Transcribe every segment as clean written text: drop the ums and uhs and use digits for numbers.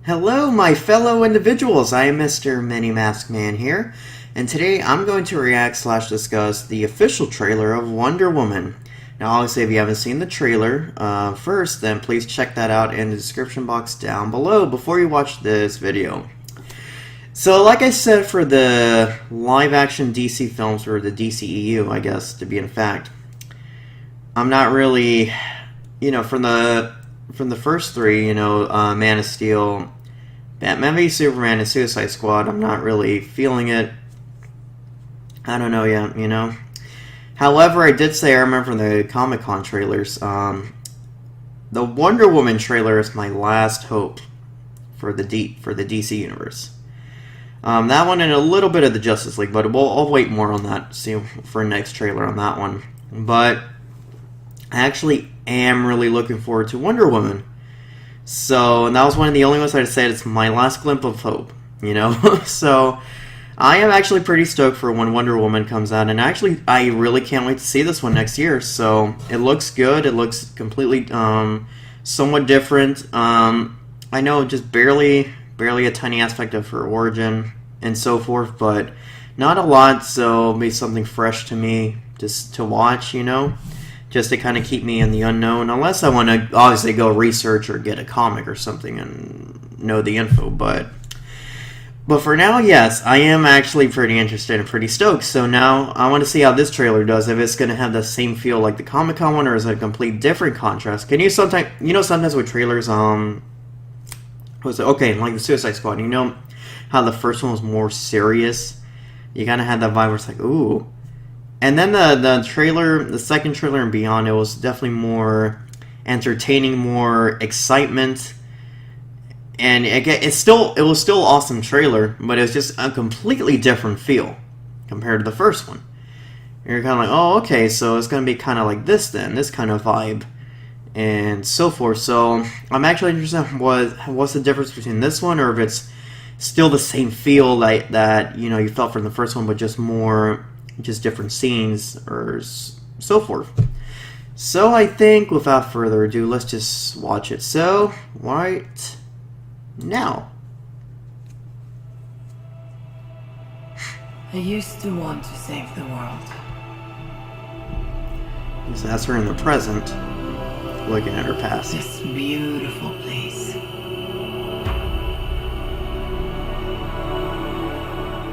Hello, my fellow individuals. I am Mr. Mini Mask Man here, and today I'm going to react/discuss the official trailer of Wonder Woman. Now, obviously, if you haven't seen the trailer first, then please check that out in the description box down below before you watch this video. So, like I said, for the live-action DC films, or the DCEU, I guess, to be in fact, I'm not really, from the first three, Man of Steel, Batman v Superman, and Suicide Squad, I'm not really feeling it. I don't know yet, However, I did say, I remember from the Comic-Con trailers, the Wonder Woman trailer is my last hope for the DC universe. That one and a little bit of the Justice League, but I'll wait more on that, see for next trailer on that one. But I actually am really looking forward to Wonder Woman. So, and that was one of the only ones I said it's my last glimpse of hope, So, I am actually pretty stoked for when Wonder Woman comes out, and actually, I really can't wait to see this one next year. So, it looks good, it looks completely, somewhat different. I know just barely a tiny aspect of her origin and so forth, but not a lot, so it'll be something fresh to me just to watch, just to kind of keep me in the unknown, unless I want to obviously go research or get a comic or something and know the info, but for now, yes, I am actually pretty interested and pretty stoked. So now I want to see how this trailer does, if it's going to have the same feel like the Comic-Con one, or is it a complete different contrast? Can you sometimes with trailers, like the Suicide Squad, how the first one was more serious? You kind of had that vibe where it's like, ooh. And then the trailer, the second trailer and beyond, it was definitely more entertaining, more excitement. And it was still awesome trailer, but it was just a completely different feel compared to the first one. You're kind of like, oh, okay, so it's going to be kind of like this then, this kind of vibe, and so forth. So I'm actually interested in what's the difference between this one, or if it's still the same feel that you felt from the first one, but just different scenes or so forth. So I think without further ado, let's just watch it. So right now. I used to want to save the world. So that's her in the present, looking at her past. This beautiful place.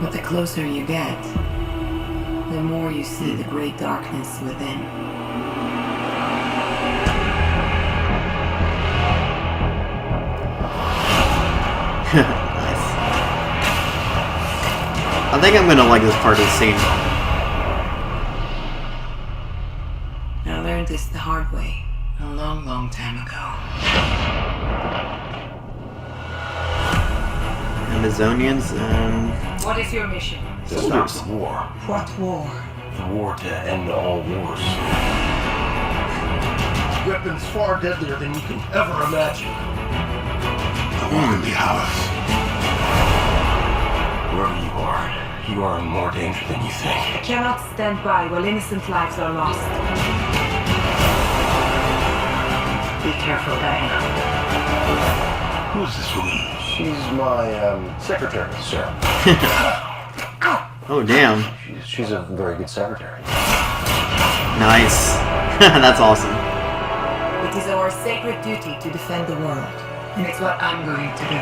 But the closer you get, the more you see the great darkness within. Nice. I think I'm gonna like this part of the scene. I learned this the hard way a long, long time ago. Amazonians and... What is your mission? To stop the war. What war? The war to end all wars. Weapons far deadlier than you can ever imagine. The war can be ours. Wherever you are in more danger than you think. I cannot stand by while innocent lives are lost. Be careful, Diana. Who is this woman? She's my secretary, sir. Oh, damn. She's a very good secretary. Nice. That's awesome. It is our sacred duty to defend the world. And it's what I'm going to do.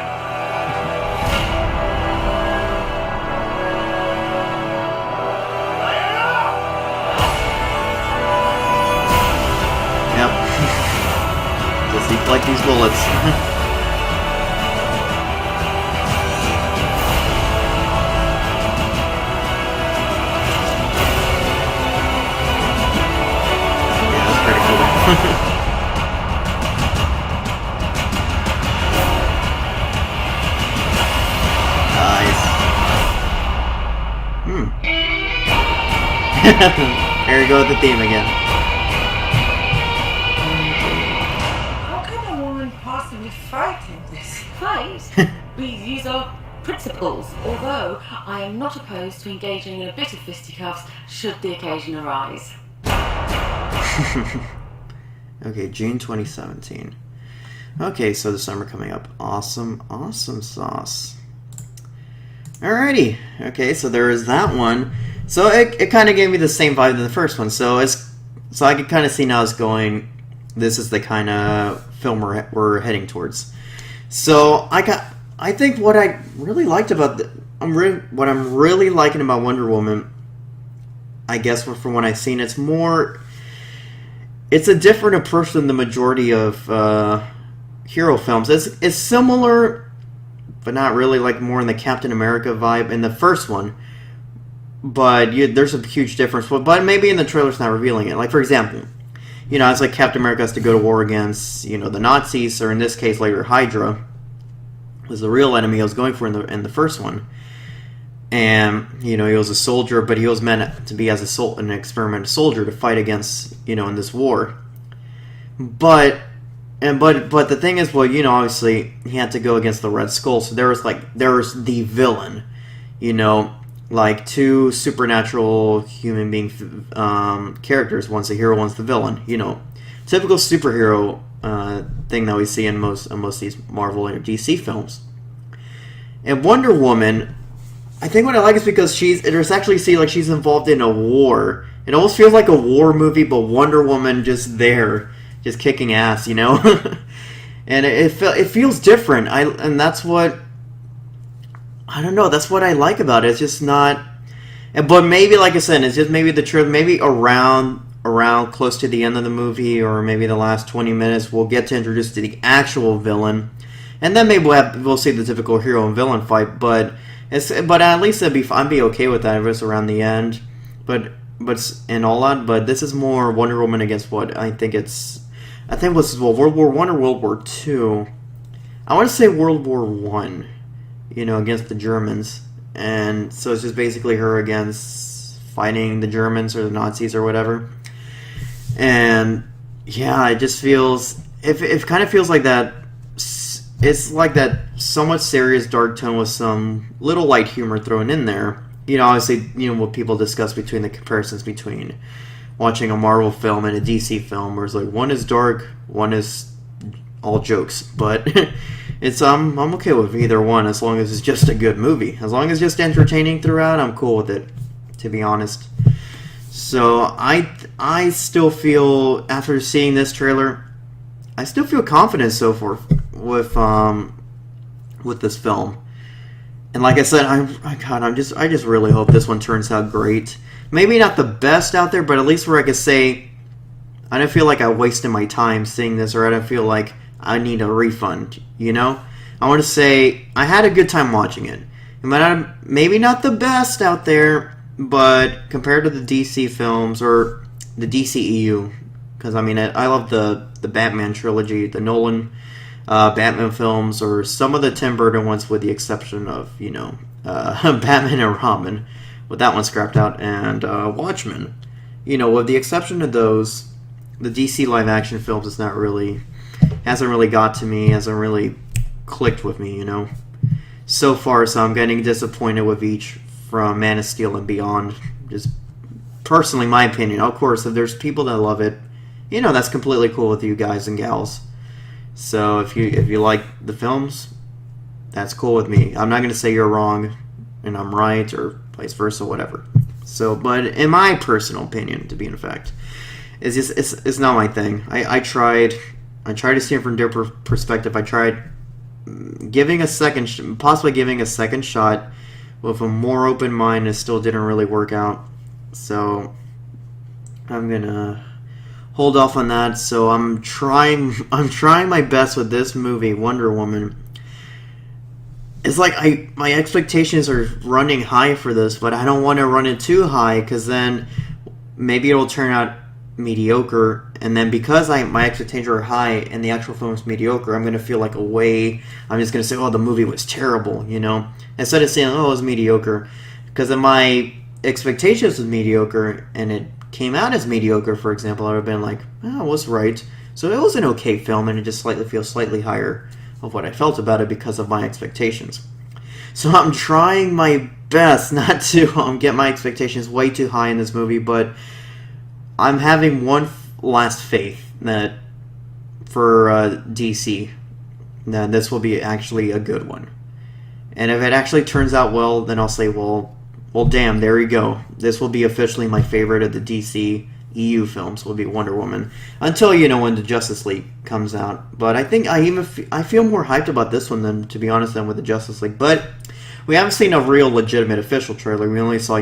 Yep. Just deflect these bullets. Nice. Here we go with the theme again. How can a woman possibly fight in this? Fight? We use our principles, although I am not opposed to engaging in a bit of fisticuffs should the occasion arise. Okay, June 2017. Okay, so the summer coming up. Awesome, awesome sauce. Alrighty. Okay, so there is that one. So it kind of gave me the same vibe as the first one. So I could kind of see now it's going. This is the kind of film we're heading towards. So I think what I really liked about what I'm really liking about Wonder Woman, I guess from what I've seen, it's a different approach than the majority of hero films. It's similar, but not really, like more in the Captain America vibe in the first one. But there's a huge difference. But maybe in the trailer's not revealing it. Like, for example, it's like Captain America has to go to war against, the Nazis, or in this case, later Hydra was the real enemy he was going for in the first one. And, he was a soldier, but he was meant to be as an experimental soldier to fight against, in this war. But the thing is, obviously, he had to go against the Red Skull, so there was the villain, like two supernatural human being characters. One's the hero, one's the villain. Typical superhero thing that we see in most of these Marvel or DC films. And Wonder Woman, I think what I like is because she's involved in a war. It almost feels like a war movie, but Wonder Woman just there, just kicking ass, And it feels different. And that's what, I don't know, that's what I like about it. It's just not, but maybe, like I said, it's just maybe the truth. Maybe around close to the end of the movie, or maybe the last 20 minutes, we'll get to introduce to the actual villain, and then maybe we'll see the typical hero and villain fight. But at least I'd be okay with that if it's around the end. But and all that. But this is more Wonder Woman against what I think what's World War One or World War Two. I want to say World War One. Against the Germans, and so it's just basically her against fighting the Germans or the Nazis or whatever. And yeah, it just feels it kind of feels like that. It's like that somewhat serious dark tone with some little light humor thrown in there. Obviously, what people discuss between the comparisons between watching a Marvel film and a DC film, where it's like one is dark, one is all jokes, but I'm okay with either one as long as it's just a good movie. As long as it's just entertaining throughout, I'm cool with it, to be honest. So I still feel, after seeing this trailer, I still feel confident so far with this film. And like I said, I just really hope this one turns out great. Maybe not the best out there, but at least where I could say I don't feel like I wasted my time seeing this, or I don't feel like I need a refund, I want to say I had a good time watching it. Maybe not the best out there, but compared to the DC films or the DCEU, because I love the Batman trilogy, the Nolan Batman films, or some of the Tim Burton ones, with the exception of Batman and Robin, with that one scrapped out, and Watchmen. With the exception of those, the DC live action films hasn't really got to me, hasn't really clicked with me, so far. So I'm getting disappointed with each, from Man of Steel and beyond. Just personally, my opinion. Of course, if there's people that love it, that's completely cool with you guys and gals. So if you like the films, that's cool with me. I'm not going to say you're wrong and I'm right, or vice versa, whatever. So, but in my personal opinion, to be in fact, it's not my thing. I tried to see it from a different perspective. I tried possibly giving a second shot with a more open mind. It still didn't really work out. So I'm gonna hold off on that. So I'm trying my best with this movie, Wonder Woman. It's like my expectations are running high for this, but I don't want to run it too high, because then maybe it'll turn out mediocre, and then because my expectations are high and the actual film is mediocre, I'm going to feel like I'm just going to say, oh, the movie was terrible, instead of saying, oh, it was mediocre, because if my expectations was mediocre and it came out as mediocre, for example, I would have been like, oh, I was right. So it was an okay film, and it just feels slightly higher of what I felt about it because of my expectations. So I'm trying my best not to get my expectations way too high in this movie, but I'm having one last faith that for DC, then this will be actually a good one. And if it actually turns out well, then I'll say, well, damn, there you go. This will be officially my favorite of the DC EU films. Will be Wonder Woman until when the Justice League comes out. But I think I feel more hyped about this one than, to be honest, than with the Justice League. But we haven't seen a real legitimate official trailer. We only saw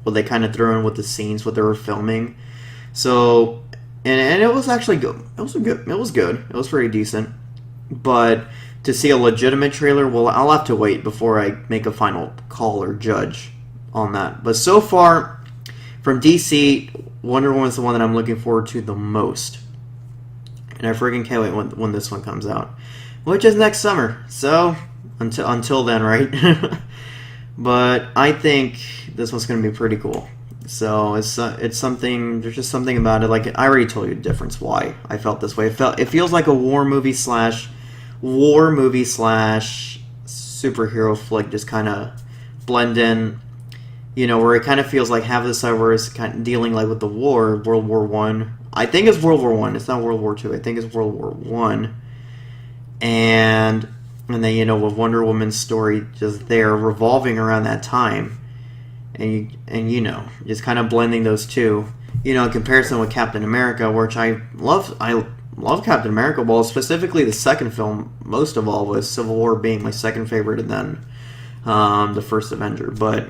what they kind of threw in with the scenes, what they were filming. So and it was actually good. It was good. It was pretty decent. But to see a legitimate trailer, well, I'll have to wait before I make a final call or judge on that. But so far, from DC, Wonder Woman is the one that I'm looking forward to the most. And I freaking can't wait when this one comes out. Which is next summer. So, until then, right? But I think this one's going to be pretty cool. So, it's something, there's just something about it. Like, I already told you the difference why I felt this way. It feels like a war movie slash superhero flick, just kind of blend in, where it kind of feels like half of the side where it's kind of dealing like with the war, World War One. I think it's World War One. It's not World War Two. I think it's World War One. And then with Wonder Woman's story just there revolving around that time, and just kind of blending those two, in comparison with Captain America, which I love Captain America. Well, specifically the second film, most of all, with Civil War being my second favorite, and then the first Avenger. But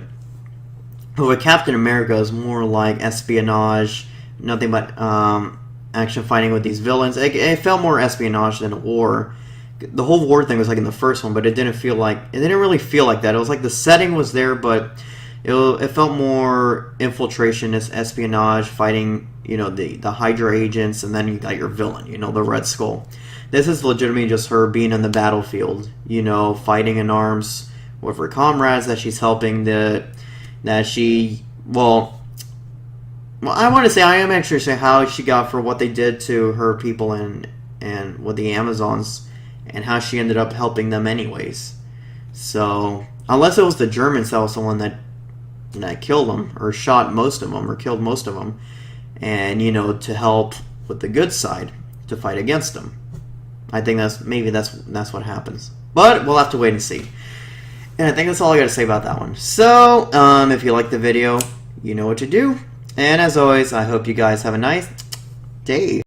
with Captain America is more like espionage, nothing but action fighting with these villains. It felt more espionage than a war. The whole war thing was like in the first one, but it didn't really feel like that. It was like the setting was there, but it felt more infiltration, espionage, fighting, the Hydra agents, and then you got your villain, the Red Skull. This is legitimately just her being in the battlefield, fighting in arms with her comrades that she's helping. I want to say, I am actually saying how she got for what they did to her people and with the Amazons, and how she ended up helping them anyways. So, unless it was the Germans that was the one that killed them, or shot most of them, or killed most of them, and to help with the good side to fight against them. I think that's what happens, but we'll have to wait and see. And I think that's all I got to say about that one. So if you like the video, you know what to do, and as always, I hope you guys have a nice day.